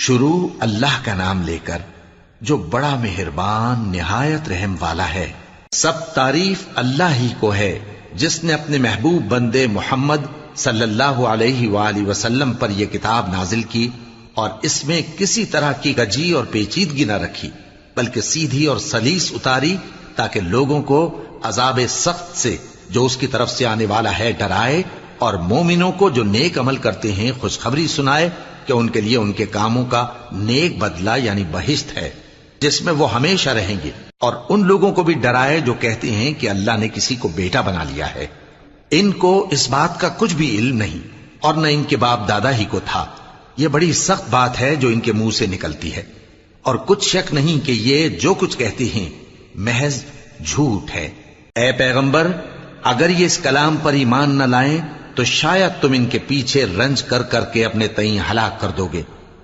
शुरू अल्लाह का नाम लेकर जो बड़ा मेहरबान निहायत रहम वाला है। सब तारीफ अल्लाह ही को है जिसने अपने महबूब बंदे मोहम्मद सल्लल्लाहु अलैहि वसल्लम पर यह किताब नाजिल की और इसमें किसी तरह की कजी और पेचीदगी न रखी, बल्कि सीधी और सलीस उतारी, ताकि लोगों को अजाब सख्त से जो उसकी तरफ से आने वाला है डराए और मोमिनों को जो नेक अमल करते हैं खुशखबरी सुनाए कि उनके लिए उनके कामों का नेक बदला यानी बहिश्त है जिसमें वो हमेशा रहेंगे, और उन लोगों को भी डराए जो कहते हैं कि अल्लाह ने किसी को बेटा बना लिया है। इनको इस बात का कुछ भी इल्म नहीं और न इनके बाप दादा ही को था। यह बड़ी सख्त बात है जो इनके मुंह से निकलती है, और कुछ शक नहीं कि ये जो कुछ कहते हैं महज झूठ है। ए पैगंबर, अगर ये इस कलाम पर ईमान न लाएं तो शायद तुम इनके पीछे रंज कर करके अपने तईं हलाक कर दोगे।